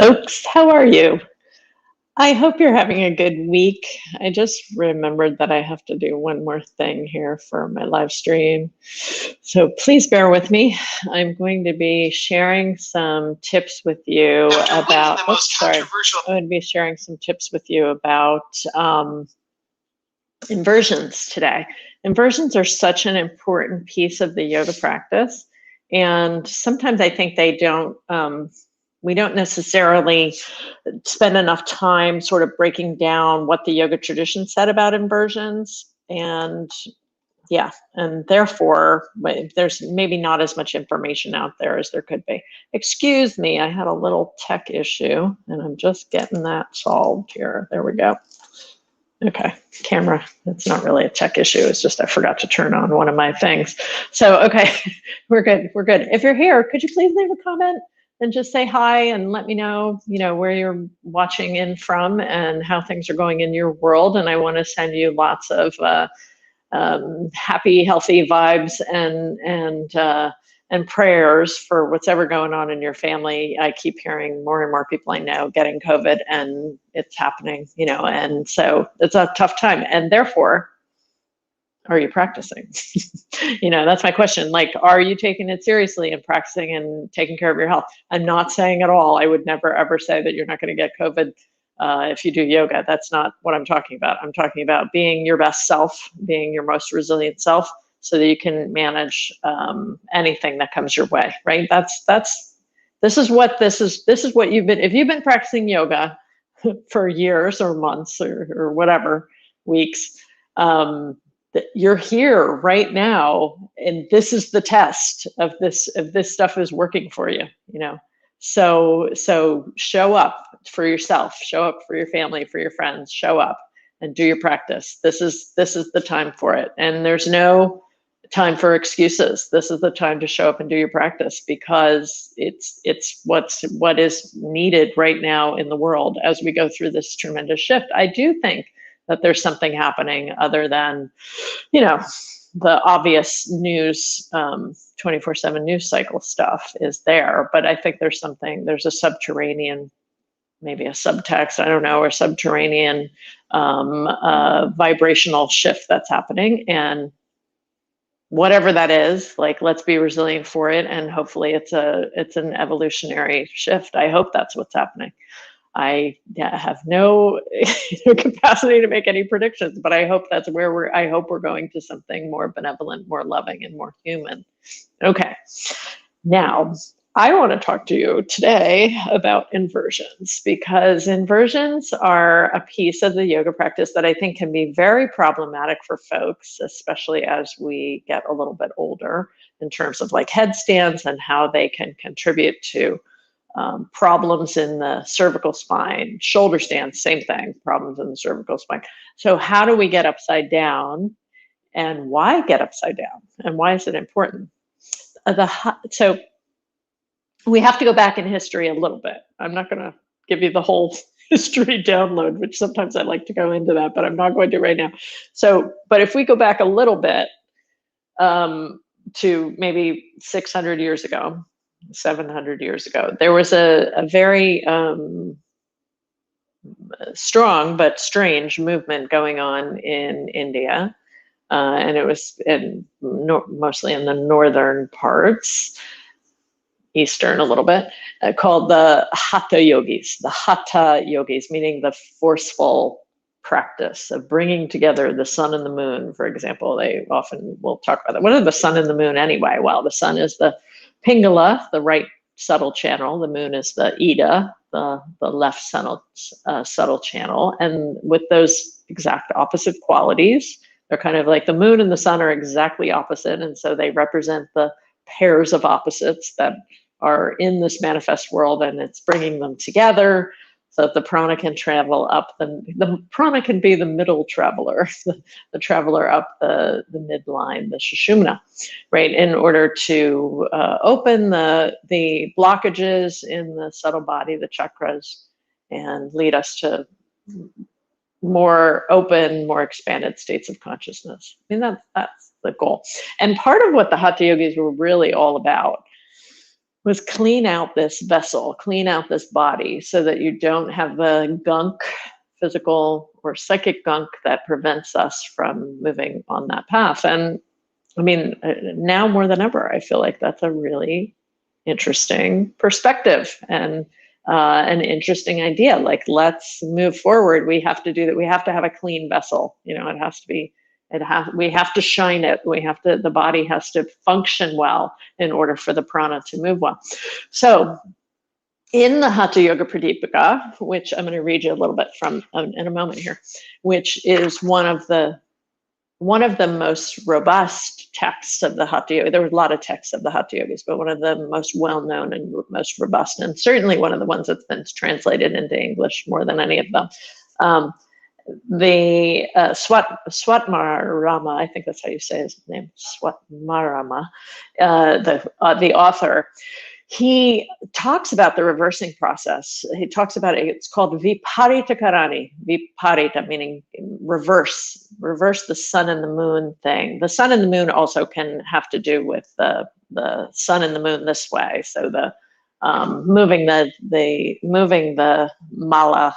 folks. How are you? I hope you're having a good week. I just remembered that I have to do one more thing here for my live stream. So please bear with me. I'm going to be sharing some tips with you about, I'm going to be sharing some tips with you about inversions today. Inversions are such an important piece of the yoga practice. And sometimes I think we don't necessarily spend enough time sort of breaking down what the yoga tradition said about inversions. And therefore, there's maybe not as much information out there as there could be. Excuse me, I had a little tech issue and I'm just getting that solved here. There we go. Okay, camera, it's not really a tech issue. It's just I forgot to turn on one of my things. So, okay, we're good. If you're here, could you please leave a comment and just say hi and let me know, where you're watching in from and how things are going in your world. And I want to send you lots of happy, healthy vibes and prayers for what's ever going on in your family. I keep hearing more and more people I know getting COVID, and it's happening, and so it's a tough time. And therefore, are you practicing? That's my question. Like, are you taking it seriously and practicing and taking care of your health? I'm not saying at all, I would never ever say that you're not going to get COVID if you do yoga. That's not what I'm talking about. I'm talking about being your best self, being your most resilient self, so that you can manage anything that comes your way, right? This is what you've been, if you've been practicing yoga for years or months or whatever, weeks, you're here right now, and this is the test of this, if this stuff is working for you, So show up for yourself, show up for your family, for your friends, show up and do your practice. This is the time for it. And there's no time for excuses. This is the time to show up and do your practice, because it's what is needed right now in the world as we go through this tremendous shift. I do think that there's something happening other than, the obvious news, 24/7 news cycle stuff is there. But I think there's a subterranean, maybe a subtext, I don't know, or subterranean vibrational shift that's happening. And whatever that is, like, let's be resilient for it. And hopefully it's an evolutionary shift. I hope that's what's happening. I have no capacity to make any predictions, but I hope that's where we're going to something more benevolent, more loving, and more human. Okay. Now, I want to talk to you today about inversions, because inversions are a piece of the yoga practice that I think can be very problematic for folks, especially as we get a little bit older, in terms of like headstands and how they can contribute to problems in the cervical spine. Shoulder stands, same thing, problems in the cervical spine. So how do we get upside down, and why get upside down, and why is it important? So we have to go back in history a little bit. I'm not going to give you the whole history download, which sometimes I like to go into that, but I'm not going to right now. But if we go back a little bit to maybe 600 years ago, 700 years ago, there was a very strong but strange movement going on in India, and it was mostly in the northern parts, eastern a little bit, called the Hata yogis. The Hata yogis, meaning the forceful practice of bringing together the sun and the moon, for example. They often will talk about that. What are the sun and the moon anyway? Well, the sun is the Pingala, the right subtle channel. The moon is the Ida, the left subtle channel. And with those exact opposite qualities, they're kind of like the moon and the sun are exactly opposite. And so they represent the pairs of opposites that are in this manifest world, and it's bringing them together so that the prana can travel up. The prana can be the middle traveler, the traveler up the midline, the Sushumna, right, in order to open the blockages in the subtle body, the chakras, and lead us to more open, more expanded states of consciousness. I mean, that's the goal. And part of what the Hatha yogis were really all about was clean out this vessel, clean out this body so that you don't have the gunk, physical or psychic gunk that prevents us from moving on that path. And I mean, now more than ever, I feel like that's a really interesting perspective and an interesting idea. Like, let's move forward. We have to do that. We have to have a clean vessel. You know, it has to be. We have to shine it. We have to. The body has to function well in order for the prana to move well. So, in the Hatha Yoga Pradipika, which I'm going to read you a little bit from in a moment here, which is one of the most robust texts of the Hatha Yoga. There were a lot of texts of the Hatha Yogis, but one of the most well-known and most robust, and certainly one of the ones that's been translated into English more than any of them. The Swatmarama, I think that's how you say his name, Swatmarama, the author, he talks about the reversing process. He talks about it. It's called Viparita Karani. Viparita meaning reverse the sun and the moon thing. The sun and the moon also can have to do with the sun and the moon this way. So the moving the mala.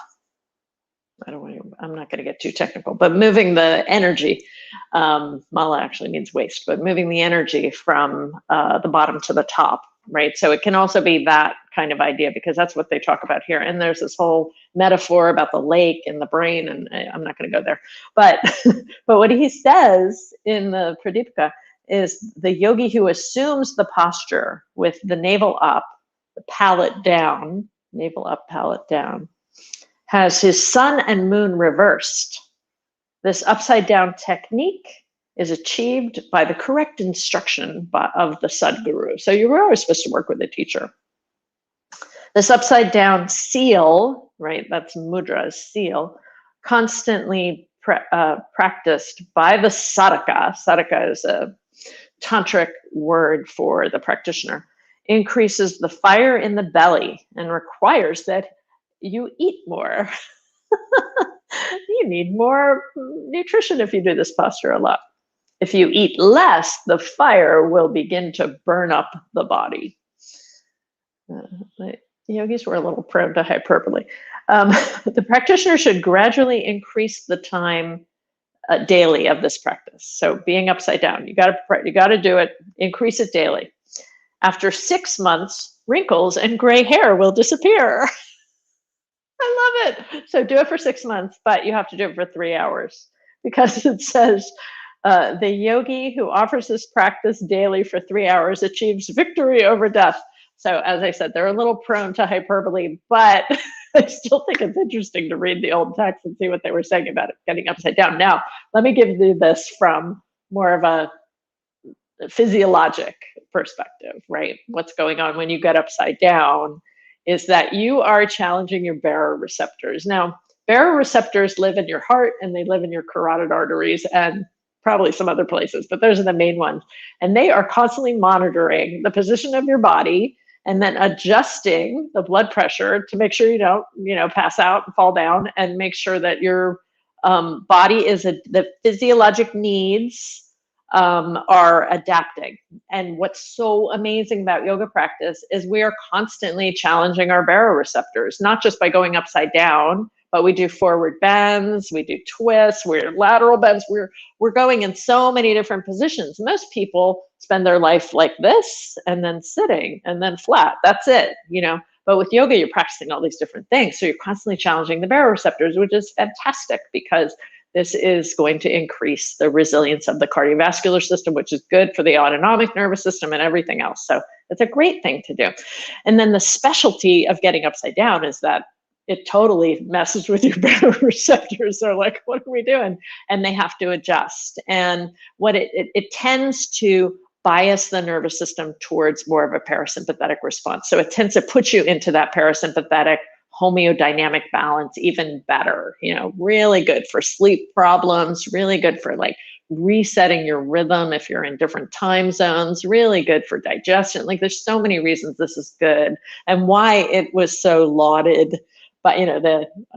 I'm not going to get too technical, but moving the energy. Mala actually means waste, but moving the energy from the bottom to the top. Right. So it can also be that kind of idea, because that's what they talk about here. And there's this whole metaphor about the lake and the brain, and I'm not going to go there. But but what he says in the Pradipika is the yogi who assumes the posture with the navel up, the palate down, navel up, palate down, has his sun and moon reversed. This upside down technique is achieved by the correct instruction of the Sadguru. So you were always supposed to work with a teacher. This upside down seal, right, that's mudra, seal, constantly practiced by the sadhaka. Sadhaka is a tantric word for the practitioner, increases the fire in the belly and requires that you eat more. You need more nutrition if you do this posture a lot. If you eat less, the fire will begin to burn up the body. The yogis were a little prone to hyperbole. The practitioner should gradually increase the time daily of this practice. So being upside down, you got to do it. Increase it daily. After 6 months, wrinkles and gray hair will disappear. I love it. So do it for 6 months, but you have to do it for 3 hours, because it says, the yogi who offers this practice daily for 3 hours achieves victory over death. So as I said, they're a little prone to hyperbole, but I still think it's interesting to read the old text and see what they were saying about it getting upside down. Now, let me give you this from more of a physiologic perspective, right? What's going on when you get upside down is that you are challenging your baroreceptors. Now, baroreceptors live in your heart and they live in your carotid arteries and probably some other places, but those are the main ones. And they are constantly monitoring the position of your body and then adjusting the blood pressure to make sure you don't, pass out and fall down, and make sure that your body the physiologic needs are adapting. And what's so amazing about yoga practice is we are constantly challenging our baroreceptors, not just by going upside down, but we do forward bends, we do twists, we're lateral bends, we're going in so many different positions. Most people spend their life like this and then sitting and then flat. That's it, But with yoga, you're practicing all these different things. So you're constantly challenging the baroreceptors, which is fantastic, because this is going to increase the resilience of the cardiovascular system, which is good for the autonomic nervous system and everything else. So it's a great thing to do. And then the specialty of getting upside down is that it totally messes with your baroreceptors. They're like, what are we doing? And they have to adjust. And what it tends to bias the nervous system towards more of a parasympathetic response. So it tends to put you into that parasympathetic homeodynamic balance even better, really good for sleep problems, really good for like resetting your rhythm if you're in different time zones, really good for digestion. Like, there's so many reasons this is good, and why it was so lauded. But,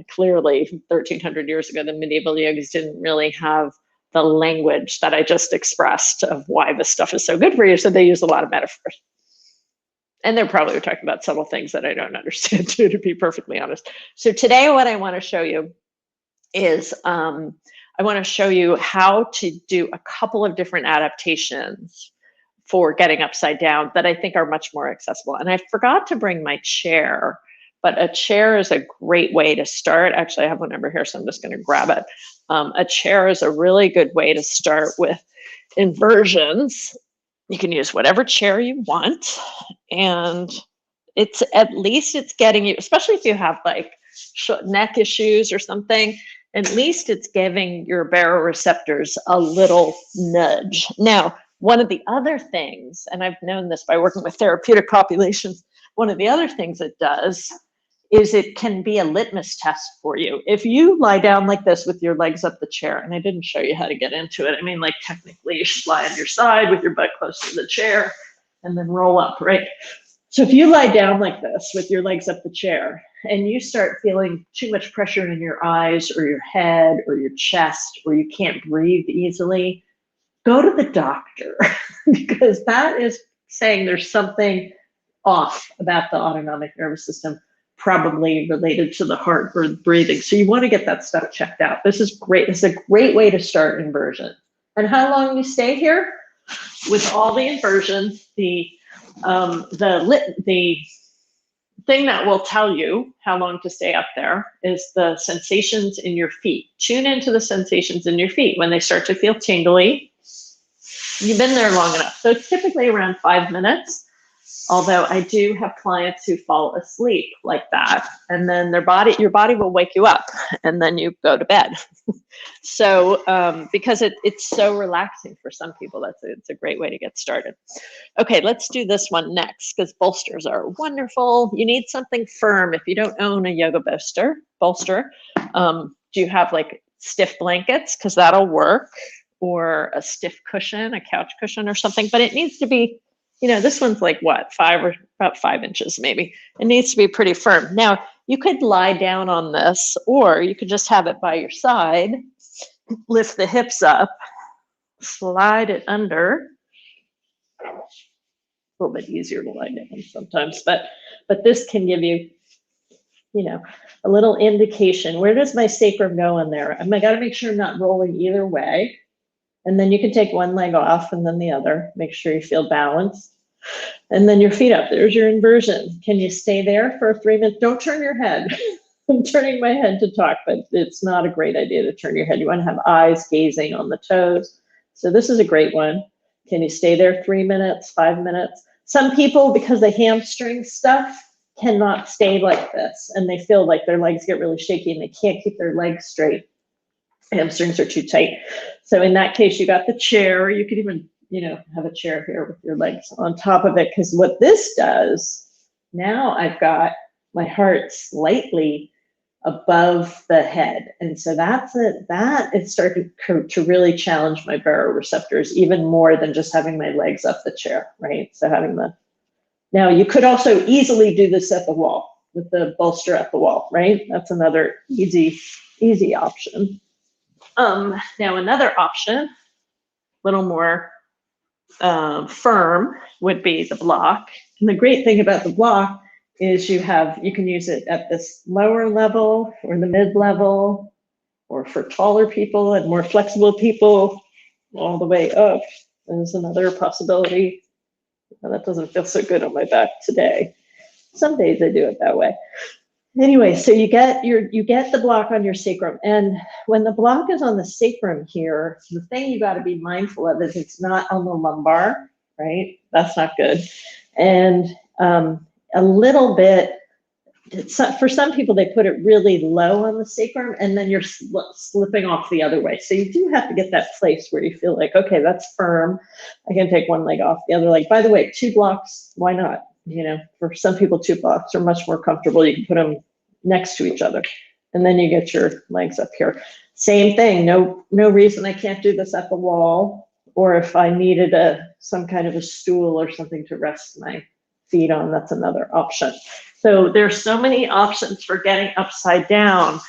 clearly 1300 years ago, the medieval yogis didn't really have the language that I just expressed of why this stuff is so good for you. So they use a lot of metaphors. And they're probably talking about subtle things that I don't understand too, to be perfectly honest. So today what I want to show you is I want to show you how to do a couple of different adaptations for getting upside down that I think are much more accessible. And I forgot to bring my chair, but a chair is a great way to start. Actually, I have one over here, so I'm just going to grab it. A chair is a really good way to start with inversions. You can use whatever chair you want, and it's at least it's getting you, especially if you have like neck issues or something, at least it's giving your baroreceptors a little nudge. Now, one of the other things, and I've known this by working with therapeutic populations, one of the other things it does is it can be a litmus test for you. If you lie down like this with your legs up the chair, and I didn't show you how to get into it. I mean, like technically you should lie on your side with your butt close to the chair and then roll up, right? So if you lie down like this with your legs up the chair and you start feeling too much pressure in your eyes or your head or your chest, or you can't breathe easily, go to the doctor because that is saying there's something off about the autonomic nervous system, probably related to the heart or the breathing. So you want to get that stuff checked out. This is great. This is a great way to start inversion. And how long you stay here with all the inversions, the thing that will tell you how long to stay up there is the sensations in your feet. Tune into the sensations in your feet. When they start to feel tingly, you've been there long enough. So it's typically around 5 minutes. Although I do have clients who fall asleep like that, and then your body will wake you up, and then you go to bed. So because it's so relaxing for some people, it's a great way to get started. Okay, let's do this one next because bolsters are wonderful. You need something firm. If you don't own a yoga bolster, do you have like stiff blankets? Because that'll work, or a stiff cushion, a couch cushion or something. But it needs to be, this one's like what, about 5 inches maybe. It needs to be pretty firm. Now, you could lie down on this, or you could just have it by your side, lift the hips up, slide it under. A little bit easier to lie down sometimes, but this can give you, a little indication. Where does my sacrum go in there? I got to make sure I'm not rolling either way. And then you can take one leg off and then the other. Make sure you feel balanced. And then your feet up. There's your inversion. Can you stay there for 3 minutes? Don't turn your head. I'm turning my head to talk, but it's not a great idea to turn your head. You want to have eyes gazing on the toes. So this is a great one. Can you stay there 3 minutes, 5 minutes? Some people, because the hamstring stuff, cannot stay like this. And they feel like their legs get really shaky and they can't keep their legs straight. Hamstrings are too tight. So in that case, you got the chair. You could even, have a chair here with your legs on top of it. Because what this does, now I've got my heart slightly above the head. And so that's it. That is starting to really challenge my baroreceptors even more than just having my legs up the chair, right? So now you could also easily do this at the wall with the bolster at the wall, right? That's another easy option. Now another option, a little more firm, would be the block. And the great thing about the block is you can use it at this lower level or the mid-level, or for taller people and more flexible people, all the way up. There's another possibility. Well, that doesn't feel so good on my back today. Some days I do it that way. Anyway, so you get the block on your sacrum, and when the block is on the sacrum here, the thing you got to be mindful of is it's not on the lumbar, right? That's not good. And a little bit, for some people, they put it really low on the sacrum, and then you're slipping off the other way. So you do have to get that place where you feel like, okay, that's firm. I can take one leg off the other leg. By the way, 2 blocks, why not? For some people, 2 blocks are much more comfortable. You can put them next to each other, and then you get your legs up here. Same thing. No reason I can't do this at the wall, or if I needed some kind of a stool or something to rest my feet on, that's another option. So there's so many options for getting upside down,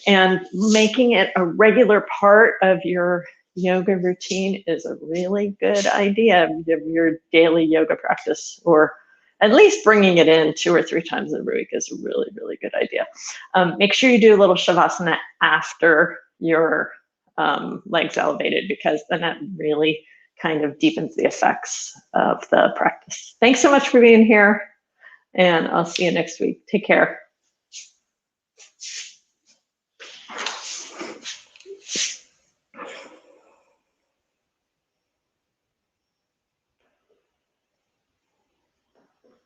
and making it a regular part of your yoga routine is a really good idea of your daily yoga practice, or at least bringing it in 2 or 3 times a week is a really, really good idea. Make sure you do a little shavasana after your legs elevated, because then that really kind of deepens the effects of the practice. Thanks so much for being here, and I'll see you next week. Take care.